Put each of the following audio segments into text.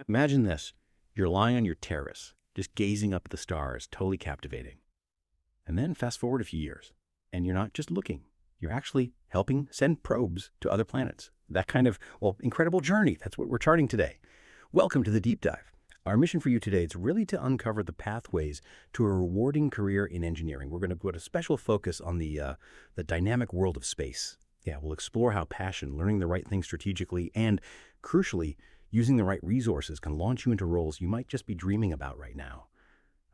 Imagine this. You're lying on your terrace, just gazing up at the stars, totally captivating. And then fast forward a few years, and you're not just looking. You're actually helping send probes to other planets. That kind of, well, incredible journey. That's what we're charting today. Welcome to the Deep Dive. Our mission for you today is really to uncover the pathways to a rewarding career in engineering. We're going to put a special focus on the dynamic world of space. Yeah, we'll explore how passion, learning the right thing strategically, and crucially, using the right resources can launch you into roles you might just be dreaming about right now.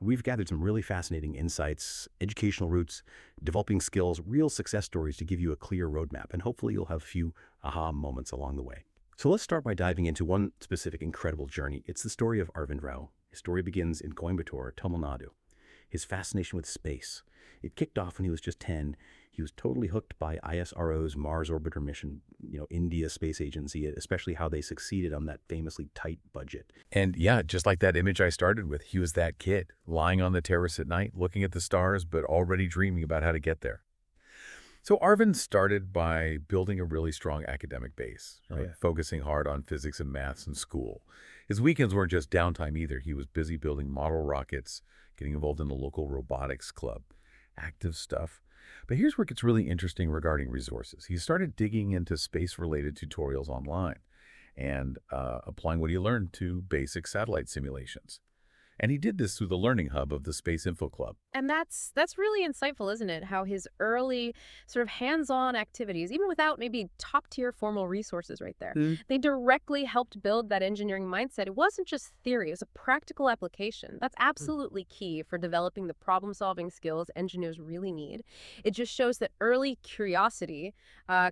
We've gathered some really fascinating insights, educational routes, developing skills, real success stories to give you a clear roadmap, and hopefully you'll have a few aha moments along the way. So let's start by diving into one specific incredible journey. It's the story of Arvind Rao. His story begins in Coimbatore, Tamil Nadu. His fascination with space. It kicked off when he was just 10. He was totally hooked by ISRO's Mars Orbiter mission, India Space Agency, especially how they succeeded on that famously tight budget. And yeah, just like that image I started with, he was that kid, lying on the terrace at night, looking at the stars, but already dreaming about how to get there. So Arvind started by building a really strong academic base, focusing hard on physics and maths in school. His weekends weren't just downtime either. He was busy building model rockets, getting involved in the local robotics club. Active stuff. But here's where it gets really interesting regarding resources. He started digging into space-related tutorials online and applying what he learned to basic satellite simulations. And he did this through the learning hub of the SpaceInfo Club. And that's really insightful, isn't it? How his early sort of hands-on activities, even without maybe top-tier formal resources right there, they directly helped build that engineering mindset. It wasn't just theory, it was a practical application. That's absolutely key for developing the problem-solving skills engineers really need. It just shows that early curiosity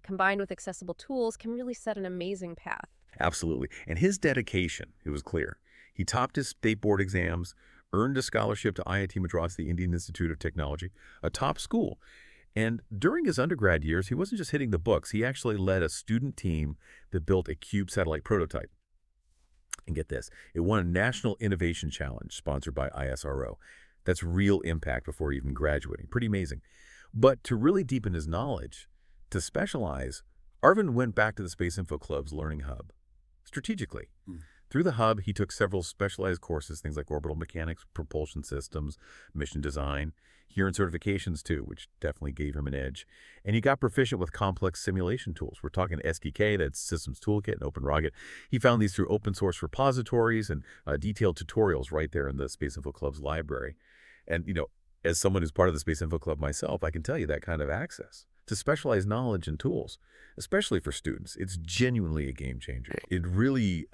combined with accessible tools can really set an amazing path. Absolutely. And his dedication, it was clear. He topped his state board exams, earned a scholarship to IIT Madras, the Indian Institute of Technology, a top school. And during his undergrad years, he wasn't just hitting the books. He actually led a student team that built a cube satellite prototype. And get this, it won a National Innovation Challenge sponsored by ISRO. That's real impact before even graduating. Pretty amazing. But to really deepen his knowledge, to specialize, Arvind went back to the SpaceInfo Club's Learning Hub strategically. Through the hub, he took several specialized courses, things like orbital mechanics, propulsion systems, mission design. He earned certifications too, which definitely gave him an edge. And he got proficient with complex simulation tools. We're talking SDK, that's Systems Toolkit, and OpenRocket. He found these through open source repositories and detailed tutorials right there in the SpaceInfo Club's library. And, as someone who's part of the SpaceInfo Club myself, I can tell you that kind of access to specialized knowledge and tools, especially for students, it's genuinely a game changer. It really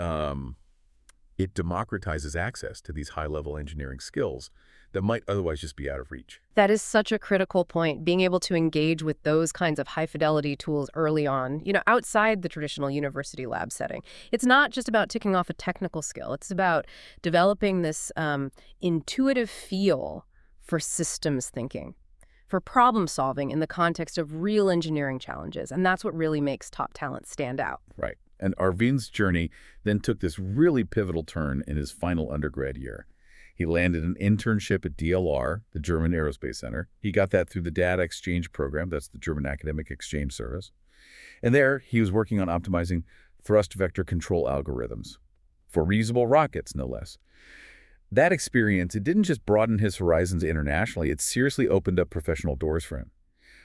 it democratizes access to these high-level engineering skills that might otherwise just be out of reach. That is such a critical point, being able to engage with those kinds of high-fidelity tools early on, outside the traditional university lab setting. It's not just about ticking off a technical skill. It's about developing this intuitive feel for systems thinking, for problem solving in the context of real engineering challenges. And that's what really makes top talent stand out. Right. And Arvind's journey then took this really pivotal turn in his final undergrad year. He landed an internship at DLR, the German Aerospace Center. He got that through the Data Exchange Program, that's the German Academic Exchange Service. And there, he was working on optimizing thrust vector control algorithms for reusable rockets, no less. That experience, it didn't just broaden his horizons internationally, it seriously opened up professional doors for him.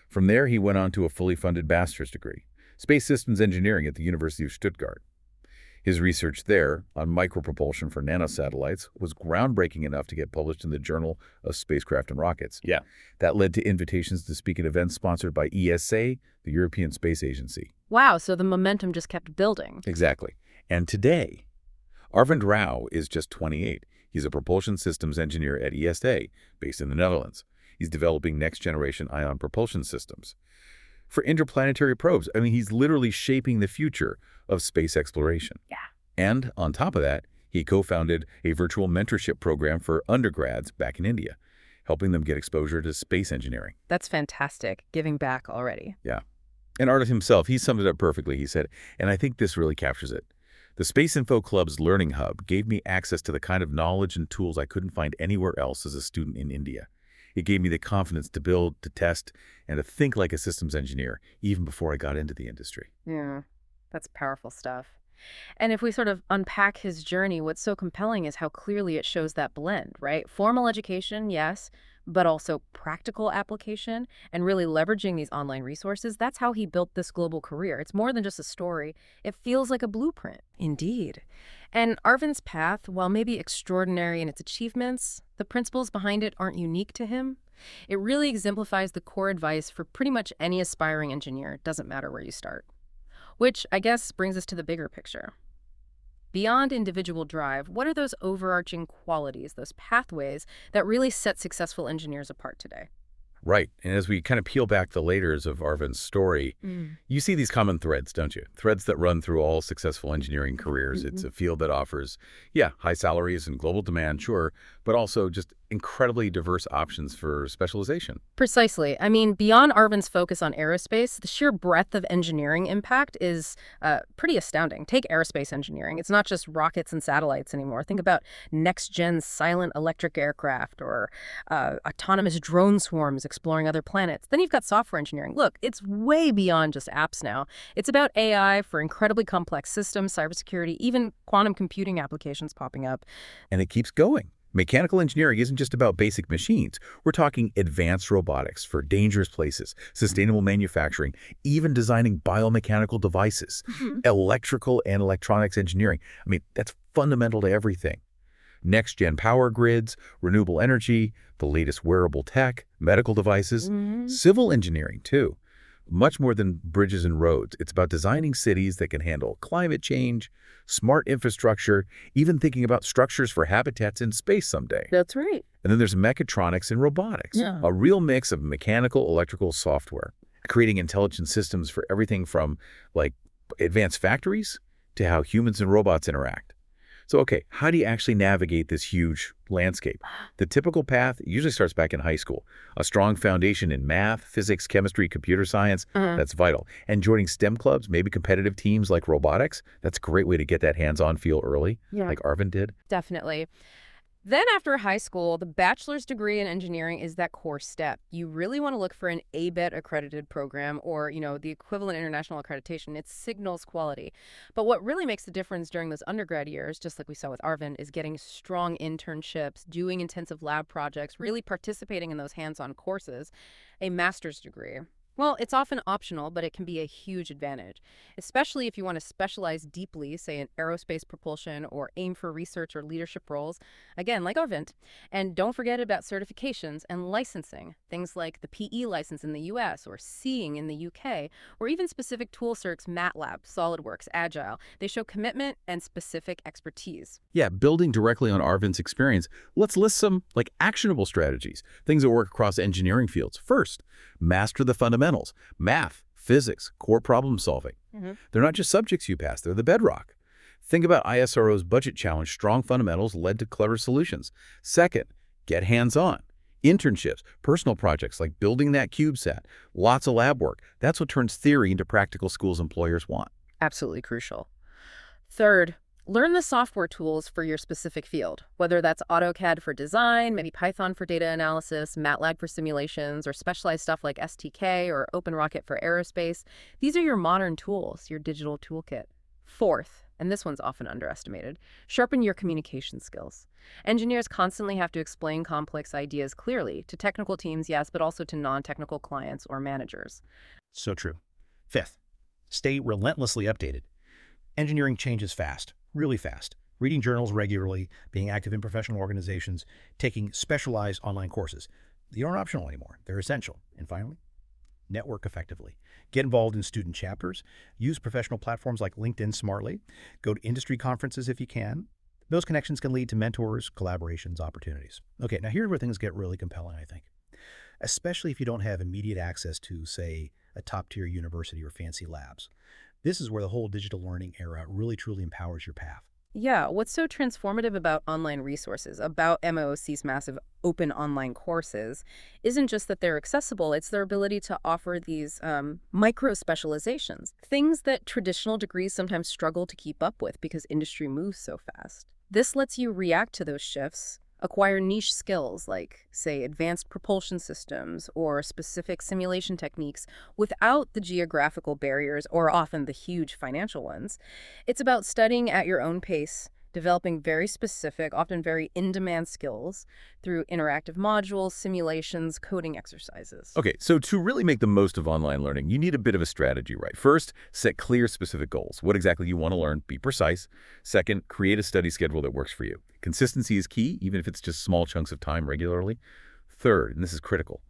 From there, he went on to a fully funded master's degree, Space Systems Engineering at the University of Stuttgart. His research there on micropropulsion for nanosatellites was groundbreaking enough to get published in the Journal of Spacecraft and Rockets. Yeah. That led to invitations to speak at events sponsored by ESA, the European Space Agency. Wow, so the momentum just kept building. Exactly. And today, Arvind Rao is just 28. He's a propulsion systems engineer at ESA, based in the Netherlands. He's developing next-generation ion propulsion systems for interplanetary probes. I mean, he's literally shaping the future of space exploration. Yeah. And on top of that, he co-founded a virtual mentorship program for undergrads back in India, helping them get exposure to space engineering. That's fantastic, giving back already. Yeah. And Arvind himself, he summed it up perfectly. He said, and I think this really captures it, the SpaceInfo Club's Learning Hub gave me access to the kind of knowledge and tools I couldn't find anywhere else as a student in India. It gave me the confidence to build, to test, and to think like a systems engineer, even before I got into the industry. Yeah, that's powerful stuff. And if we sort of unpack his journey, what's so compelling is how clearly it shows that blend, right? Formal education, yes, but also practical application and really leveraging these online resources. That's how he built this global career. It's more than just a story. It feels like a blueprint. Indeed. And Arvind's path, while maybe extraordinary in its achievements, the principles behind it aren't unique to him. It really exemplifies the core advice for pretty much any aspiring engineer. It doesn't matter where you start. Which, I guess, brings us to the bigger picture. Beyond individual drive, what are those overarching qualities, those pathways that really set successful engineers apart today? Right. And as we kind of peel back the layers of Arvind's story, you see these common threads, don't you? Threads that run through all successful engineering careers. It's a field that offers, high salaries and global demand, sure, but also just incredibly diverse options for specialization. Precisely. I mean, beyond Arvind's focus on aerospace, the sheer breadth of engineering impact is pretty astounding. Take aerospace engineering. It's not just rockets and satellites anymore. Think about next-gen silent electric aircraft or autonomous drone swarms exploring other planets. Then you've got software engineering. Look, it's way beyond just apps now. It's about AI for incredibly complex systems, cybersecurity, even quantum computing applications popping up. And it keeps going. Mechanical engineering isn't just about basic machines. We're talking advanced robotics for dangerous places, sustainable manufacturing, even designing biomechanical devices, electrical and electronics engineering. I mean, that's fundamental to everything. Next-gen power grids, renewable energy, the latest wearable tech, medical devices, civil engineering, too. Much more than bridges and roads. It's about designing cities that can handle climate change, smart infrastructure, even thinking about structures for habitats in space someday. That's right. And then there's mechatronics and robotics, a real mix of mechanical, electrical, software, creating intelligent systems for everything from, like, advanced factories to how humans and robots interact. So, okay, how do you actually navigate this huge landscape? The typical path usually starts back in high school. A strong foundation in math, physics, chemistry, computer science, that's vital. And joining STEM clubs, maybe competitive teams like robotics, that's a great way to get that hands-on feel early, like Arvind did. Definitely. Then after high school, the bachelor's degree in engineering is that core step. You really want to look for an ABET accredited program or, the equivalent international accreditation. It signals quality. But what really makes the difference during those undergrad years, just like we saw with Arvind, is getting strong internships, doing intensive lab projects, really participating in those hands-on courses, a master's degree. Well, it's often optional, but it can be a huge advantage, especially if you want to specialize deeply, say in aerospace propulsion or aim for research or leadership roles, again, like Arvind. And don't forget about certifications and licensing, things like the PE license in the US or Seeing in the UK, or even specific tool certs, MATLAB, SolidWorks, Agile. They show commitment and specific expertise. Yeah, building directly on Arvind's experience, let's list some actionable strategies, things that work across engineering fields. First, master the fundamentals, math, physics, core problem solving. They're not just subjects you pass, they're the bedrock. Think about ISRO's budget challenge. Strong fundamentals led to clever solutions. Second, get hands-on. Internships, personal projects like building that CubeSat, lots of lab work. That's what turns theory into practical skills employers want. Absolutely crucial. Third, learn the software tools for your specific field, whether that's AutoCAD for design, maybe Python for data analysis, MATLAB for simulations, or specialized stuff like STK or OpenRocket for aerospace. These are your modern tools, your digital toolkit. Fourth, and this one's often underestimated, sharpen your communication skills. Engineers constantly have to explain complex ideas clearly to technical teams, yes, but also to non-technical clients or managers. So true. Fifth, stay relentlessly updated. Engineering changes fast, really fast. Reading journals regularly, being active in professional organizations, taking specialized online courses. They aren't optional anymore. They're essential. And finally, network effectively. Get involved in student chapters. Use professional platforms like LinkedIn smartly. Go to industry conferences if you can. Those connections can lead to mentors, collaborations, opportunities. Okay, now here's where things get really compelling, I think. Especially if you don't have immediate access to, say, a top-tier university or fancy labs. This is where the whole digital learning era really truly empowers your path. Yeah, what's so transformative about online resources, about MOOC's massive open online courses, isn't just that they're accessible, it's their ability to offer these micro-specializations, things that traditional degrees sometimes struggle to keep up with because industry moves so fast. This lets you react to those shifts, acquire niche skills like, say, advanced propulsion systems or specific simulation techniques without the geographical barriers or often the huge financial ones. It's about studying at your own pace, developing very specific, often very in-demand skills through interactive modules, simulations, coding exercises. Okay, so to really make the most of online learning, you need a bit of a strategy, right? First, set clear, specific goals. What exactly you want to learn, be precise. Second, create a study schedule that works for you. Consistency is key, even if it's just small chunks of time regularly. Third, and this is critical,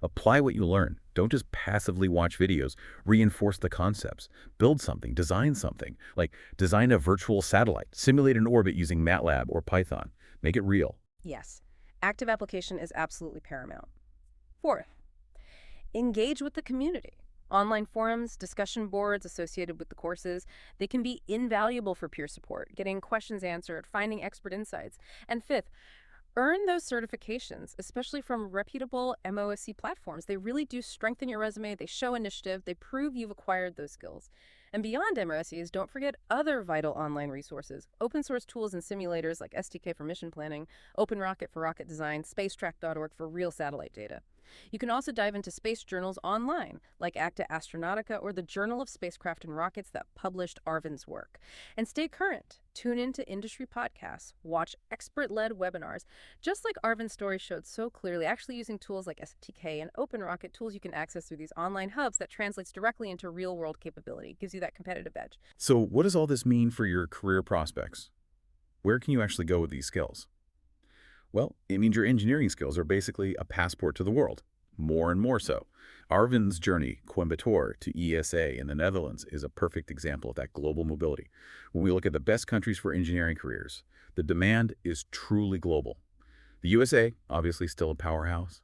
apply what you learn. Don't just passively watch videos. Reinforce the concepts. Build something, design something. Like design a virtual satellite, simulate an orbit using MATLAB or Python. Make it real. Yes, active application is absolutely paramount. Fourth, engage with the community. Online forums, discussion boards associated with the courses, they can be invaluable for peer support, getting questions answered, finding expert insights. And fifth, earn those certifications, especially from reputable MOSC platforms. They really do strengthen your resume, they show initiative, they prove you've acquired those skills. And beyond MOSCs, don't forget other vital online resources, open source tools and simulators like STK for mission planning, OpenRocket for rocket design, spacetrack.org for real satellite data. You can also dive into space journals online, like Acta Astronautica or the Journal of Spacecraft and Rockets that published Arvind's work. And stay current. Tune into industry podcasts, watch expert-led webinars, just like Arvind's story showed so clearly, actually using tools like STK and OpenRocket, tools you can access through these online hubs that translates directly into real-world capability. It gives you that competitive edge. So what does all this mean for your career prospects? Where can you actually go with these skills? Well, it means your engineering skills are basically a passport to the world, more and more so. Arvind's journey, Coimbatore to ESA in the Netherlands, is a perfect example of that global mobility. When we look at the best countries for engineering careers, the demand is truly global. The USA, obviously still a powerhouse.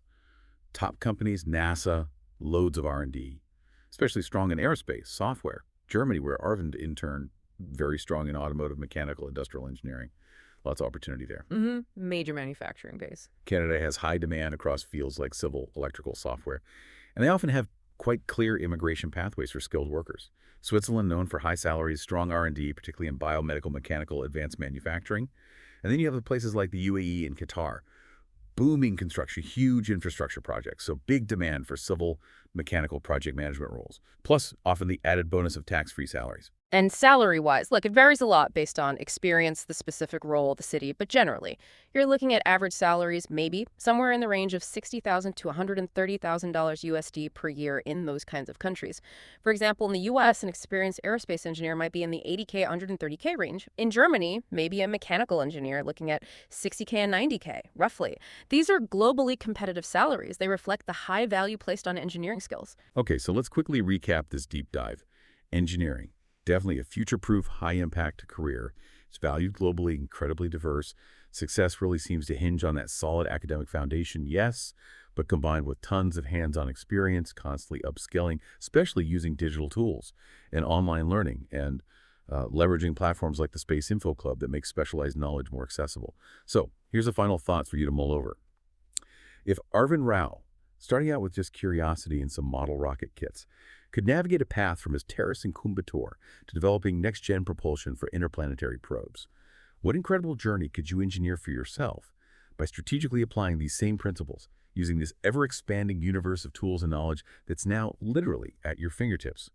Top companies, NASA, loads of R&D, especially strong in aerospace, software. Germany, where Arvind interned, very strong in automotive, mechanical, industrial engineering. Lots of opportunity there. Major manufacturing base. Canada has high demand across fields like civil, electrical, software, and they often have quite clear immigration pathways for skilled workers. Switzerland, known for high salaries, strong R&D, particularly in biomedical, mechanical, advanced manufacturing. And then you have places like the UAE and Qatar. Booming construction, huge infrastructure projects, so big demand for civil, mechanical project management roles. Plus, often the added bonus of tax-free salaries. And salary-wise, look, it varies a lot based on experience, the specific role, the city, but generally, you're looking at average salaries maybe somewhere in the range of $60,000 to $130,000 USD per year in those kinds of countries. For example, in the US, an experienced aerospace engineer might be in the $80K, $130K range. In Germany, maybe a mechanical engineer looking at $60K and $90K, roughly. These are globally competitive salaries. They reflect the high value placed on engineering skills. Okay, so let's quickly recap this deep dive. Engineering. Definitely a future-proof, high-impact career. It's valued globally, incredibly diverse. Success really seems to hinge on that solid academic foundation, yes, but combined with tons of hands-on experience, constantly upskilling, especially using digital tools and online learning and leveraging platforms like the SpaceInfo Club that make specialized knowledge more accessible. So here's a final thought for you to mull over. If Arvind Rao, starting out with just curiosity and some model rocket kits, could navigate a path from his terrace in Coimbatore to developing next-gen propulsion for interplanetary probes, what incredible journey could you engineer for yourself by strategically applying these same principles, using this ever-expanding universe of tools and knowledge that's now literally at your fingertips?